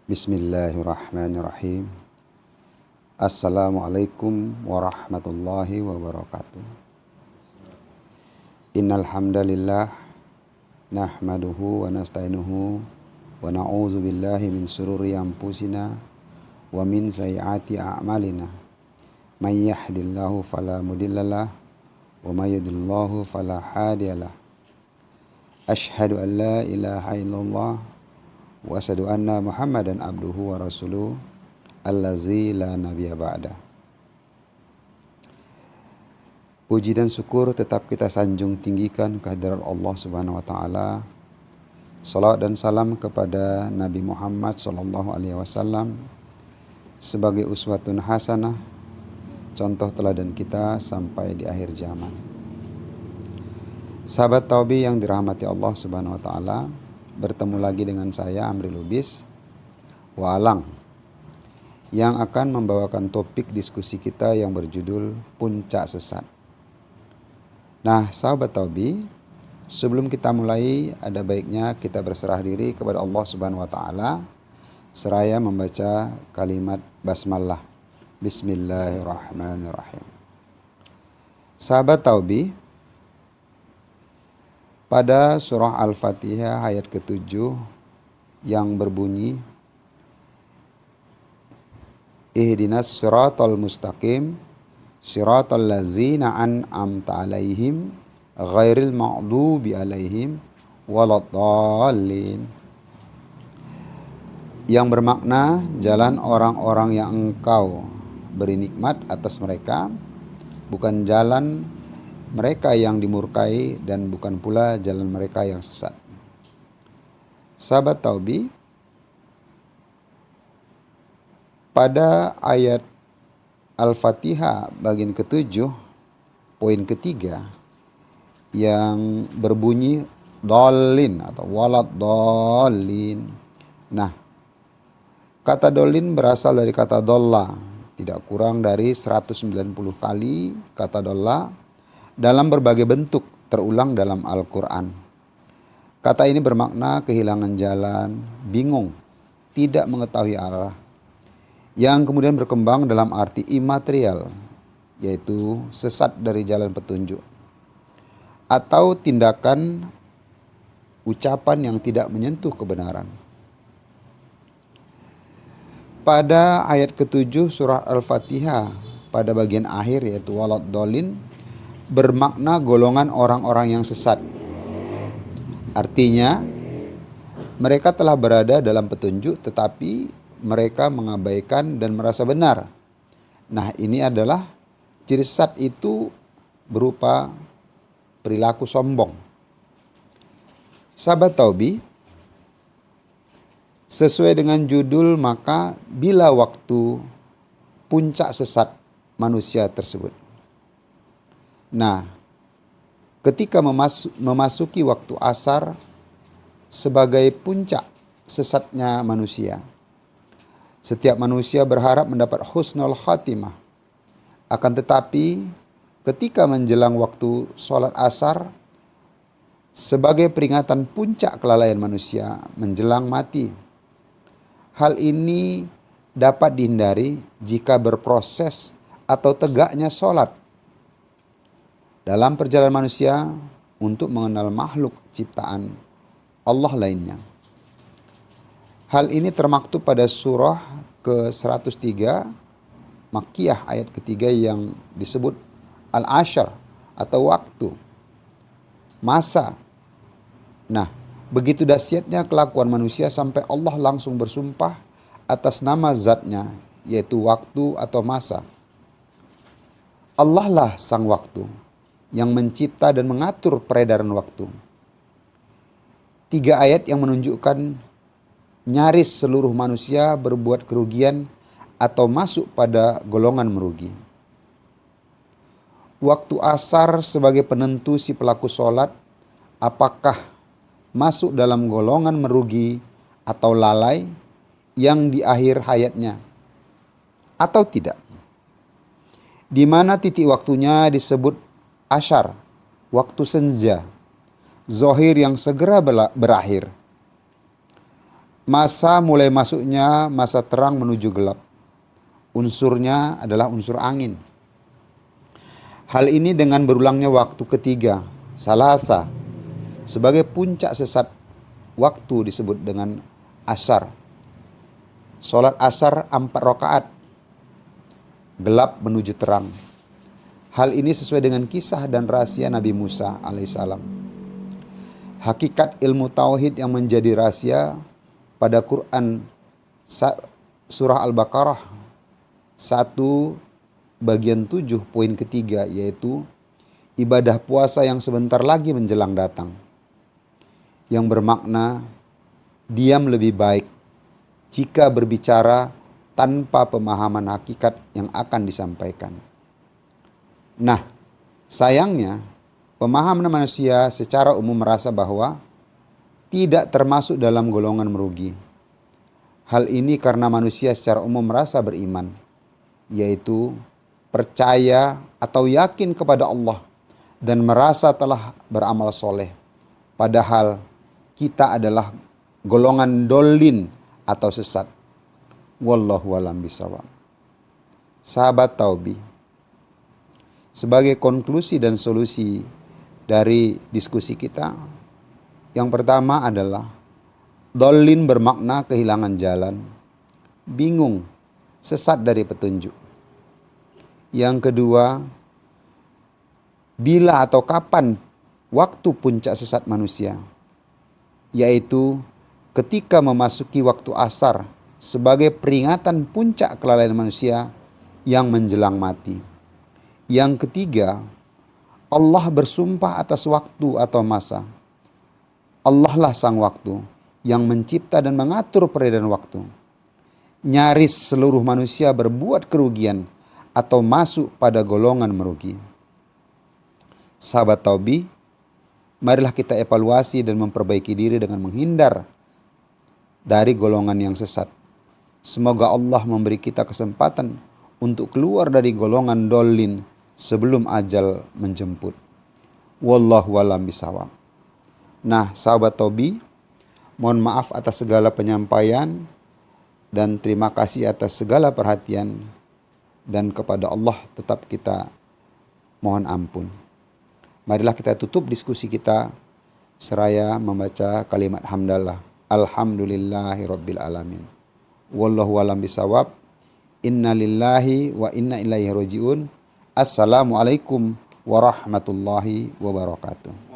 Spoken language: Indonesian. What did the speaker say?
Bismillahirrahmanirrahim. Assalamualaikum warahmatullahi wabarakatuh. Innal hamdalillah nahmaduhu wa nasta'inuhu wa na'udzu billahi min shururi anfusina wa min sayyiati a'malina. May yahdihillahu fala mudhillalah wa may yudlilhu fala hadiyalah. Asyhadu an la ilaha illallah wa asyhadu anna Muhammadan abduhu wa rasuluh allazi la nabiyya ba'da. Puji dan syukur tetap kita sanjung tinggikan kehadirat Allah Subhanahu wa taala. Salawat dan salam kepada Nabi Muhammad sallallahu alaihi wasallam sebagai uswatun hasanah, contoh teladan kita sampai di akhir zaman. Sahabat Taubi yang dirahmati Allah Subhanahu wa taala, bertemu lagi dengan saya Amri Lubis Walang yang akan membawakan topik diskusi kita yang berjudul Puncak Sesat. Nah, sahabat Taubi, sebelum kita mulai ada baiknya kita berserah diri kepada Allah Subhanahu wa taala seraya membaca kalimat basmalah. Bismillahirrahmanirrahim. Sahabat Taubi, pada surah Al-Fatihah ayat ke-7 yang berbunyi Ihdinas siratal mustaqim siratal ladzina an'amta alaihim ghairil maghdubi alaihim waladdallin, yang bermakna jalan orang-orang yang engkau beri nikmat atas mereka, bukan jalan mereka yang dimurkai dan bukan pula jalan mereka yang sesat. Sahabat Taubi, pada ayat Al-Fatihah bagian ke-7 poin ketiga yang berbunyi dolin atau walad dolin. Nah, kata dolin berasal dari kata dolla, tidak kurang dari 190 kali kata dolla dalam berbagai bentuk terulang dalam Al-Quran. Kata ini bermakna kehilangan jalan, bingung, tidak mengetahui arah, yang kemudian berkembang dalam arti imaterial, yaitu sesat dari jalan petunjuk, atau tindakan ucapan yang tidak menyentuh kebenaran. Pada ayat ke-7 surah Al-Fatihah pada bagian akhir yaitu walad dolin bermakna golongan orang-orang yang sesat. Artinya mereka telah berada dalam petunjuk tetapi mereka mengabaikan dan merasa benar. Nah, ini adalah ciri sesat itu berupa perilaku sombong. Sahabat Taubi, sesuai dengan judul, maka bila waktu puncak sesat manusia tersebut. Nah, ketika memasuki waktu asar sebagai puncak sesatnya manusia, setiap manusia berharap mendapat husnul khatimah. Akan tetapi ketika menjelang waktu sholat asar sebagai peringatan puncak kelalaian manusia menjelang mati, hal ini dapat dihindari jika berproses atau tegaknya sholat dalam perjalanan manusia untuk mengenal makhluk ciptaan Allah lainnya. Hal ini termaktub pada surah ke-103 Makkiyah ayat ketiga yang disebut Al-Ashar atau waktu, masa. Nah, begitu dahsyatnya kelakuan manusia sampai Allah langsung bersumpah atas nama zatnya, yaitu waktu atau masa. Allah lah sang waktu yang mencipta dan mengatur peredaran waktu. 3 ayat yang menunjukkan nyaris seluruh manusia berbuat kerugian atau masuk pada golongan merugi. Waktu asar sebagai penentu si pelaku sholat apakah masuk dalam golongan merugi atau lalai yang di akhir hayatnya atau tidak. Di mana titik waktunya disebut asyar, waktu senja, zohir yang segera berakhir. masa mulai masuknya masa terang menuju gelap. Unsurnya adalah unsur angin. Hal ini dengan berulangnya waktu ketiga, salasa, sebagai puncak sesat waktu disebut dengan asar. Sholat asar 4 rakaat, gelap menuju terang. Hal ini sesuai dengan kisah dan rahasia Nabi Musa alaihissalam. Hakikat ilmu tauhid yang menjadi rahasia pada Quran surah Al-Baqarah 1 bagian 7 poin ketiga, yaitu ibadah puasa yang sebentar lagi menjelang datang, yang bermakna diam lebih baik jika berbicara tanpa pemahaman hakikat yang akan disampaikan. Nah, sayangnya pemahaman manusia secara umum merasa bahwa tidak termasuk dalam golongan merugi. Hal ini karena manusia secara umum merasa beriman, yaitu percaya atau yakin kepada Allah dan merasa telah beramal soleh. Padahal kita adalah golongan dolin atau sesat. Wallahu a'lam bishawab. Sahabat Taubi, sebagai konklusi dan solusi dari diskusi kita, yang pertama adalah dolin bermakna kehilangan jalan, bingung, sesat dari petunjuk. Yang kedua, bila atau kapan waktu puncak sesat manusia, yaitu ketika memasuki waktu asar sebagai peringatan puncak kelalaian manusia yang menjelang mati. Yang ketiga, Allah bersumpah atas waktu atau masa. Allah lah sang waktu yang mencipta dan mengatur peredaran waktu. Nyaris seluruh manusia berbuat kerugian atau masuk pada golongan merugi. Sahabat Taubi, marilah kita evaluasi dan memperbaiki diri dengan menghindar dari golongan yang sesat. Semoga Allah memberi kita kesempatan untuk keluar dari golongan dolin sebelum ajal menjemput. Wallahu a'lam bishawab. Nah, sahabat Taubi, mohon maaf atas segala penyampaian dan terima kasih atas segala perhatian, dan kepada Allah tetap kita mohon ampun. Marilah kita tutup diskusi kita seraya membaca kalimat hamdalah. Alhamdulillahirabbil alamin. Wallahu a'lam bishawab. Inna lillahi wa inna ilaihi rajiun. Assalamualaikum warahmatullahi wabarakatuh.